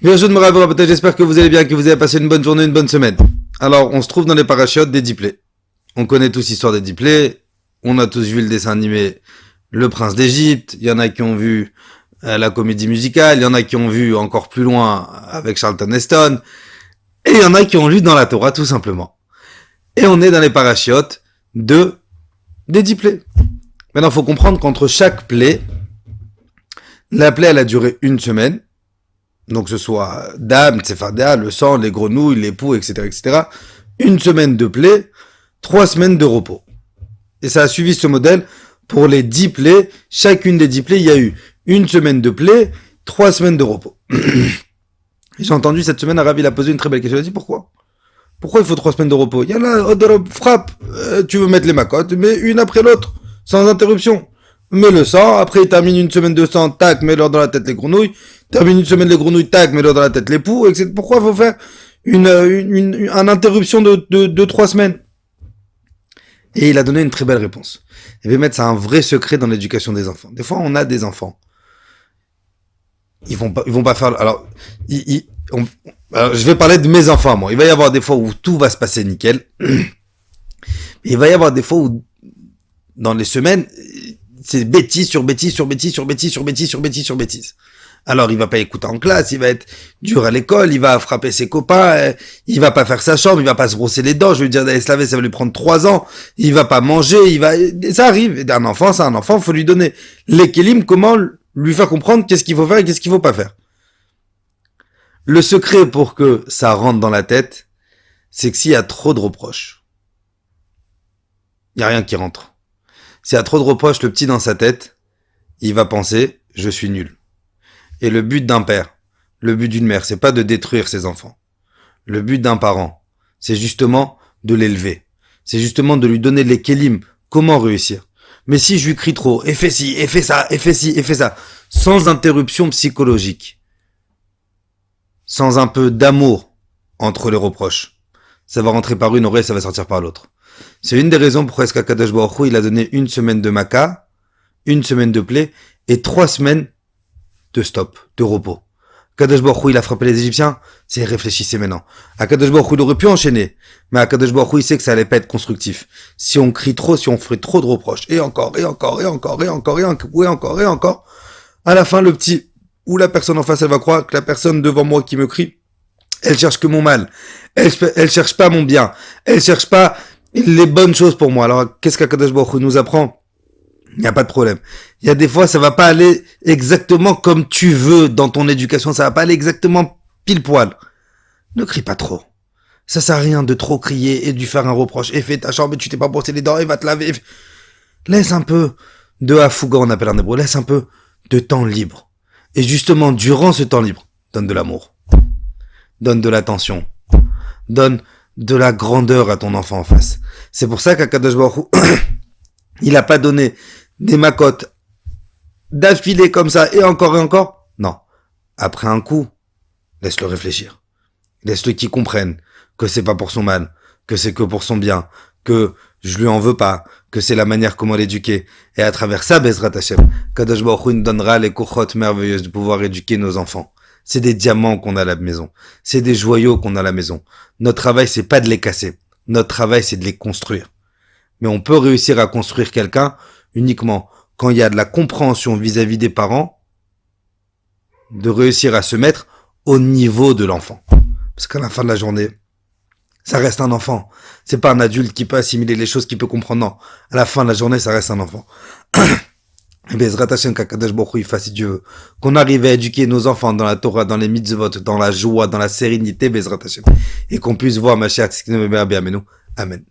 Bien, je me rappelle, j'espère que vous allez bien, que vous avez passé une bonne journée, une bonne semaine. Alors, on se trouve dans les parachutes des diplés. On connaît tous l'histoire des diplés. On a tous vu le dessin animé Le Prince d'Égypte. Il y en a qui ont vu la comédie musicale. Il y en a qui ont vu encore plus loin avec Charlton Heston. Et il y en a qui ont lu dans la Torah, tout simplement. Et on est dans les parachutes des diplés. Maintenant, il faut comprendre qu'entre chaque plaie, la plaie, elle a duré une semaine. Donc, ce soit dame, tsefarda, le sang, les grenouilles, les poux, etc., etc. Une semaine de plaie, 3 semaines de repos. Et ça a suivi ce modèle pour les 10 plaies. Chacune des 10 plaies, il y a eu une semaine de plaie, 3 semaines de repos. J'ai entendu cette semaine, Arabi a posé une très belle question. Il a dit pourquoi il faut 3 semaines de repos? Il y en a, frappe, tu veux mettre les macotes, mais une après l'autre, sans interruption. Mets le sang, après termine une semaine de sang, tac, mets-leur dans la tête les grenouilles, termine une semaine les grenouilles, tac, mets-leur dans la tête les poux, etc. Pourquoi il faut faire une interruption de 3 semaines? Et il a donné une très belle réponse. Et bien mettre, c'est un vrai secret dans l'éducation des enfants. Des fois, on a des enfants. Ils vont pas faire, alors je vais parler de mes enfants, moi. Il va y avoir des fois où tout va se passer nickel. Il va y avoir des fois où, dans les semaines, c'est bêtise sur bêtise sur bêtise sur bêtise sur bêtise sur bêtise sur bêtise. Alors il va pas écouter en classe, il va être dur à l'école, il va frapper ses copains, il va pas faire sa chambre, il va pas se brosser les dents, je veux dire d'aller se laver, ça va lui prendre 3 ans, il va pas manger, ça arrive. Et un enfant, c'est un enfant, faut lui donner l'équilibre, comment lui faire comprendre qu'est-ce qu'il faut faire et qu'est-ce qu'il faut pas faire. Le secret pour que ça rentre dans la tête, c'est que s'il y a trop de reproches, il y a rien qui rentre. S'il y a trop de reproches, le petit dans sa tête, il va penser, je suis nul. Et le but d'un père, le but d'une mère, c'est pas de détruire ses enfants. Le but d'un parent, c'est justement de l'élever. C'est justement de lui donner l'équilibre. Comment réussir? Mais si je lui crie trop, et fais ci, et fais ça, et fais ci, et fais ça, sans interruption psychologique, sans un peu d'amour entre les reproches, ça va rentrer par une oreille, ça va sortir par l'autre. C'est une des raisons pourquoi est-ce qu'Akadosh Baruch Hu, il a donné une semaine de Maca, une semaine de plaie, et 3 semaines de stop, de repos. Akadosh Baruch Hu, il a frappé les Égyptiens, c'est réfléchissez maintenant. Akadosh Baruch Hu, il aurait pu enchaîner, mais Akadosh Baruch Hu, il sait que ça allait pas être constructif. Si on crie trop, si on ferait trop de reproches, et encore, à la fin, le petit, ou la personne en face, elle va croire que la personne devant moi qui me crie, elle cherche que mon mal. Elle cherche pas mon bien. Elle cherche pas les bonnes choses pour moi. Alors, qu'est-ce qu'Akadosh Baruch Hu nous apprend? Il n'y a pas de problème. Il y a des fois, ça va pas aller exactement comme tu veux dans ton éducation. Ça va pas aller exactement pile poil. Ne crie pas trop. Ça sert à rien de trop crier et de lui faire un reproche. Et fais ta chambre, tu t'es pas brossé les dents, et va te laver. Laisse un peu de hafouga, on appelle en hébreu. Laisse un peu de temps libre. Et justement, durant ce temps libre, donne de l'amour. Donne de l'attention. Donne de la grandeur à ton enfant en face. C'est pour ça qu'Akadosh Baruch Hu, il a pas donné des macotes d'affilée comme ça et encore. Non. Après un coup, laisse-le réfléchir. Laisse-le qu'il comprenne que c'est pas pour son mal, que c'est que pour son bien, que je lui en veux pas, que c'est la manière comment l'éduquer. Et à travers ça, Bezrat Hashem, Kadosh Baruch Hu nous donnera les kochot merveilleuses de pouvoir éduquer nos enfants. C'est des diamants qu'on a à la maison. C'est des joyaux qu'on a à la maison. Notre travail, c'est pas de les casser. Notre travail, c'est de les construire. Mais on peut réussir à construire quelqu'un uniquement quand il y a de la compréhension vis-à-vis des parents, de réussir à se mettre au niveau de l'enfant. Parce qu'à la fin de la journée, ça reste un enfant. C'est pas un adulte qui peut assimiler les choses, qui peut comprendre. Non. À la fin de la journée, ça reste un enfant. Et Bezrat Hashem, qu'Akadosh Baruch Hu, il fasse, si Dieu veut, qu'on arrive à éduquer nos enfants dans la Torah, dans les mitzvot, dans la joie, dans la sérénité, Bezrat Hashem. Et qu'on puisse voir Mashiach, Tzidkenu B'Meher B'Yameinu. Amen.